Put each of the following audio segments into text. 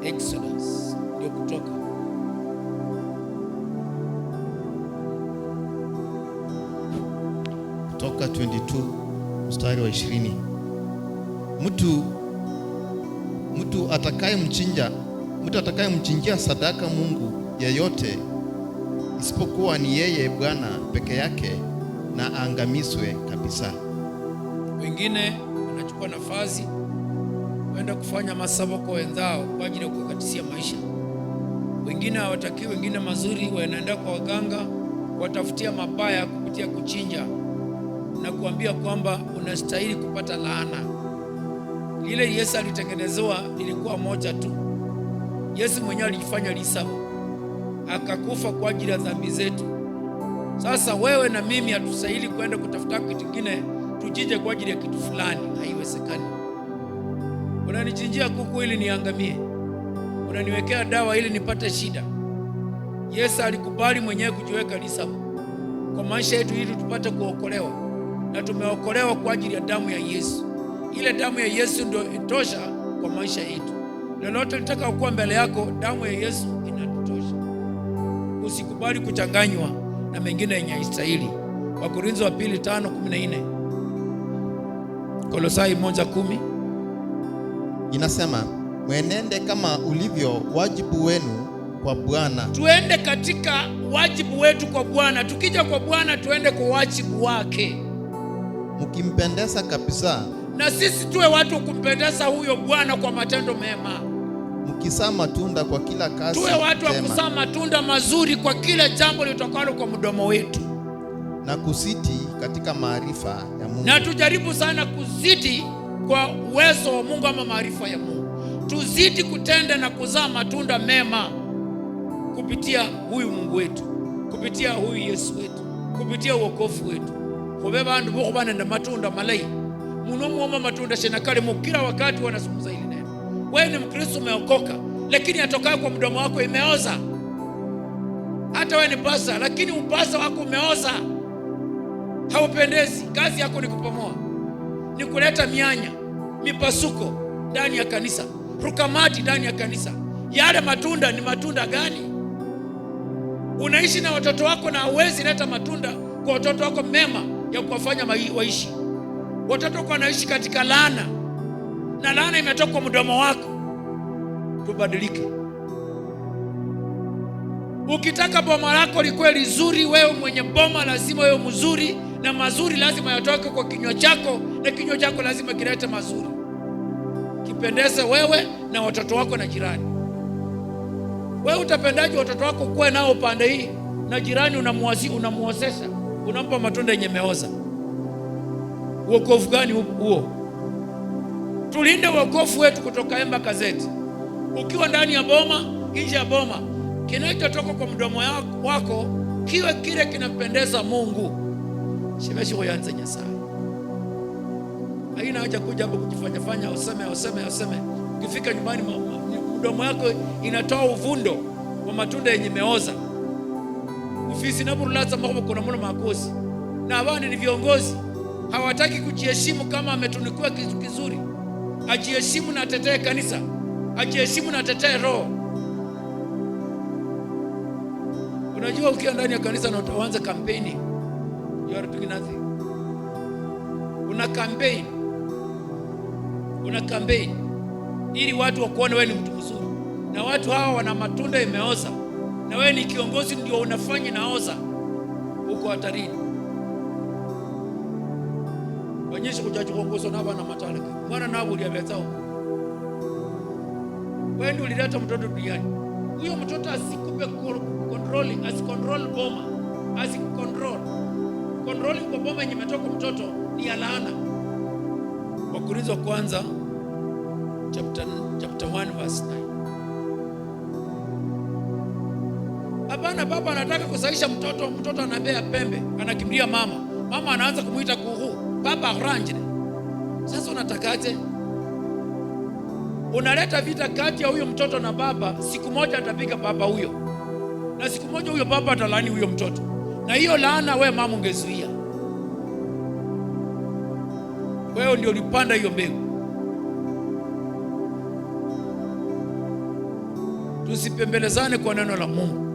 Exodus, ndio Kutoka. Kutoka 22 mstari wa 20. Mtu atakayemchinjia sadaka Mungu yeyote isipokuwa ni yeye Bwana peke yake, na aangamizwe kabisa. Wengine wanachukua nafasi kwenda kufanya masaboko wenzao kwa ajili ya kukatisia maisha. Wengine hawataki, wengine mazuri, wanaenda kwa waganga watafutia mabaya kupitia kuchinja na kuambia kwamba unastahili kupata laana. Lile Yesu alitengenezewa lilikuwa moja tu. Yesu mwenyewe alijifanya lisaba, akakufa kwa ajili ya dhambi zetu. Sasa wewe na mimi hatustahili kwenda kutafuta kitu kingine tujije kwa ajili ya kitu fulani. Haiwezekani. Unanichinjia kuku ili niangamie, unaniwekea dawa ili nipate shida. Yesu alikubali mwenyewe kujiweka lisaba kwa maisha yetu ili tupate kuokolewa, na tumeokolewa kwa ajili ya damu ya Yesu. Ile damu ya Yesu ndio itosha kwa maisha yetu. Lolote litaka kuwa mbele yako, damu ya Yesu inatosha. Usikubali kuchanganywa na mengine yenye haistahili. Wakorintho wa pili 5:14, Kolosai 1:10 inasema, mwenende kama ulivyo wajibu wenu kwa Bwana. Tuende katika wajibu wetu kwa Bwana. Tukija kwa Bwana tuende kwa wajibu wake, mkimpendeza kabisa. Na sisi tuwe watu wa kumpendeza huyo Bwana kwa matendo mema, mkizaa matunda kwa kila kazi. Tuwe watu wa kuzaa matunda mazuri kwa kila jambo litokalo kwa mdomo wetu, na kuzidi katika maarifa ya Mungu. Na tujaribu sana kuzidi kwa uwezo wa Mungu ama maarifa ya Mungu. Tuzidi kutenda na kuzaa matunda mema kupitia huyu Mungu wetu, kupitia huyu Yesu wetu, kupitia wokovu wetu. Kubeba bandu boko banenda matunda malai. Munomuoma matunda shenakale mu kila wakati wanazungumza hili neno. Wewe ni Mkristo umeokoka, lakini atokayo kwa mdomo wako imeoza. Hata wewe ni pasa, lakini upasa wako umeoza. Haupendezi. Kazi yako ni kupomoa, ni kuleta mianya, mipasuko ndani ya kanisa, rukamati ndani ya kanisa. Yale matunda ni matunda gani? Unaishi na watoto wako na hauwezi leta matunda kwa watoto wako mema ya kuwafanya waishi. Watoto wako wanaishi katika laana, na laana imetoka kwa mdomo wako. Tubadilike. Ukitaka boma lako likuwe lizuri, wewe mwenye boma lazima wewe mzuri, na mazuri lazima yatoke kwa kinywa chako, na kinywa chako lazima kilete mazuri, kipendeze wewe na watoto wako na jirani. Wewe utapendaje watoto wako kuwe nao pande hii, na jirani unamuozesha, unampa matunda yenye meoza? Wokovu gani huo? Tulinde wokovu wetu kutoka Emba Gazeti. Ukiwa ndani ya boma, nje ya boma, kinachotoka kwa mdomo wako kiwe kile kinampendeza Mungu. Shimeshi kuyanza Nyasaye. Haina haja kuja hapo kujifanya useme. Ukifika nyumbani mdomo yako inatoa uvundo wa matunda yenye meoza. Ofisi na burulaza mambo kuna mbona makosi. Na abandi ni viongozi hawataki kujiheshimu kama ametunikiwa kitu kizuri. Ajiheshimu na atetee kanisa, ajiheshimu na atetee roho. Unajua ukiwa ndani ya kanisa na utaanza kampeni, you are doing nothing. Una campaign ili watu wakuone wewe ni mtu mzuri, na watu hawa wana matunda imeoza, na wewe ni kiongozi ndio unafanya naoza. Uko hatarini. Wanyesha kujaji kuongozo na bana matala. Mwana nabo ulialetao. Wewe ndio ulileta mtoto duniani. Huyo mtoto asikupe controlling, asicontrol boma, controlling kwa boma yenye imetoka mtoto ni ya laana. Wakorintho wa kwanza chapter 1 verse 9. Hapana, baba anataka kusaisha mtoto anabea pembe, anakimbilia mama anaanza kumuita kuhu, baba ranjire. Sasa unatakaje? Unaleta vita kati ya huyo mtoto na baba. Siku moja atapiga baba huyo, na siku moja huyo baba atalani huyo mtoto, na hiyo laana wewe mama ungezuia. Wewe ndio ulipanda hiyo mbegu. tusipembelezane kwa neno la Mungu.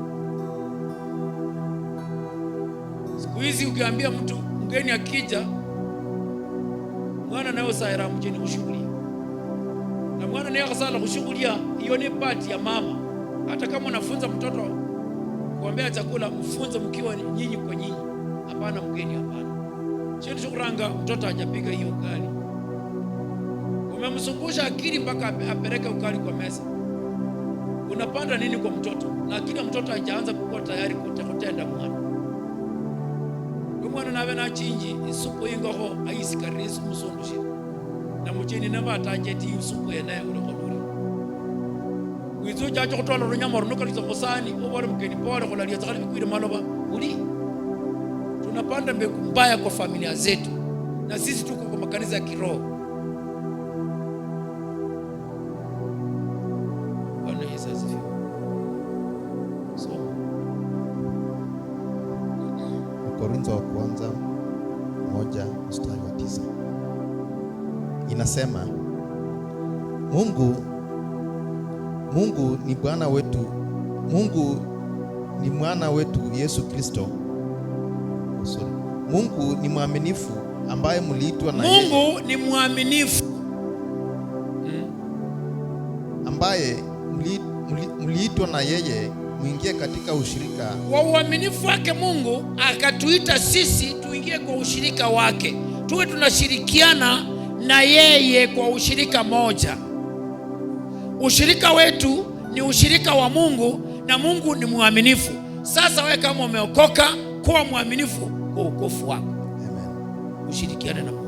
Siku hizi ukiambia mtu mgeni akija, mwana nayo saira mjeni kushughulia, na mwana nayo kasala kushughulia, hiyo ni part ya mama. Hata kama unafunza mtoto kuombea chakula, mfunze mkiwa nyinyi kwa nyinyi, hapana mgeni, hapana. Sio shukranga mtoto hajapiga hiyo ugali, umemzungusha akili mpaka apeleke ugali kwa meza. Unapanda nini kwa mtoto? Na akili ya mtoto hajaanza kuwa tayari kutenda mwana. Mwana nawe na chinji isupu ingoho ayisikarisu musondushi na muchini naba atajeti isupu yene ulokonuri wizu jacho kutola runyama runuka lisokosani obore mkeni pole kulalia takali bikwire maloba uli. Tunapanda mbegu mbaya kwa familia zetu, na sisi tuko kwa makanisa ya kiroho. Bwana Yesu asifiwe. Korintho wa kwanza 1:9 inasema, Mungu ni Bwana wetu, Mungu ni mwana wetu Yesu Kristo. Mungu ni mwaminifu ambaye mliitwa na yeye. Mungu ni mwaminifu ambaye mliitwa na yeye muingie katika ushirika. Kwa uaminifu wake Mungu akatuita sisi tuingie kwa ushirika wake, tuwe tunashirikiana na yeye kwa ushirika moja. Ushirika wetu ni ushirika wa Mungu, na Mungu ni mwaminifu. Sasa wewe kama umeokoka, kuwa mwaminifu kwa wokovu wako. Amen. Ushirikiane na Mungu.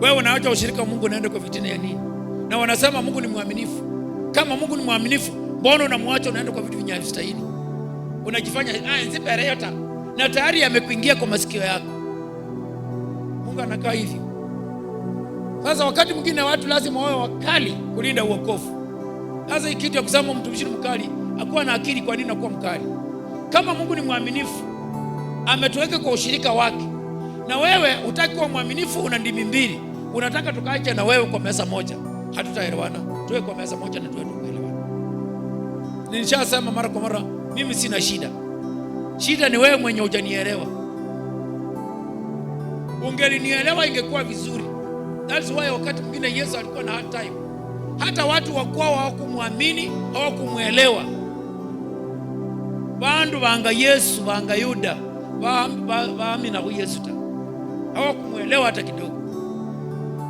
Wewe unaacha ushirika wa Mungu unaenda kwa fitina ya nini? Na wanasema Mungu ni mwaminifu. Kama Mungu ni mwaminifu, mbona unamwacha unaenda kwa vitu vinyastahili? Unajifanya nzipere yote na tayari yamekuingia kwa masikio yako. Mungu anakaa hivi. Sasa wakati mwingine watu lazima wawe wakali kulinda uokovu. Sasa hii kitu ya kusema mtumishi mkali, akuwa na akili. Kwa nini anakuwa mkali? Kama Mungu ni mwaminifu, ametuweka kwa ushirika wake, na wewe hutaki kuwa mwaminifu, una ndimi mbili, unataka tukaache na wewe kwa meza moja, hatutaelewana. Tuwe kwa meza moja na tuwe tuelewana. Nilishasema mara kwa mara, mimi sina shida. Shida ni wewe mwenye hujanielewa. Ungelinielewa ingekuwa vizuri. That's why wakati mwingine Yesu alikuwa na hard time. Hata watu wakwao hawakumwamini, hawakumuelewa. Bandu banga Yesu, banga Yuda, baamina kwa Yesu ta, hawakumuelewa hata kidogo.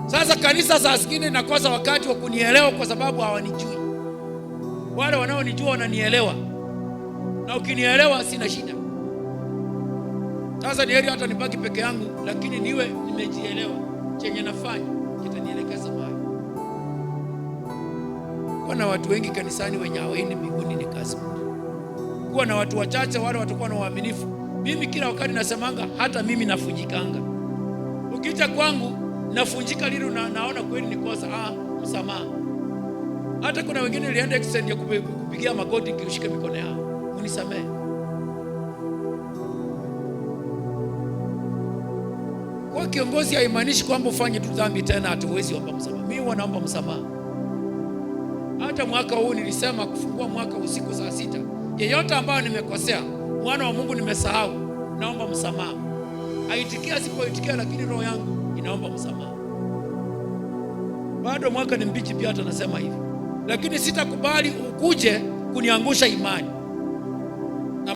Sasa kanisa saa zingine nakosa wakati wa kunielewa kwa sababu hawanijui. Wale wanaonijua wananielewa, na ukinielewa sina shida. Sasa ni heri hata nibaki peke yangu, lakini niwe nimejielewa, chenye nafanya kitanielekeza mahali. Kuna watu wengi kanisani wenye hawaendi mbinguni, ni kazi bure. Kuwa na watu wachache wale watakuwa na uaminifu. Mimi kila wakati nasemanga, hata mimi nafunjikanga. Ukija kwangu nafunjika lilo na naona kweli ni kosa, msamaha. Hata kuna wengine nilienda extend ya kupigia magoti kiushike mikono yao, unisamehe. Kwa kiongozi haimaanishi kwamba ufanye tu dhambi tena hatuwezi omba msamaha. Mimi wanaomba msamaha. Hata mwaka huu nilisema kufungua mwaka usiku saa 6. Yeyote ambayo nimekosea, mwana wa Mungu nimesahau, naomba msamaha. Aitikia sipoitikia, lakini roho yangu inaomba msamaha. Bado mwaka ni mbichi pia, hata nasema hivi. Lakini sitakubali ukuje kuniangusha imani.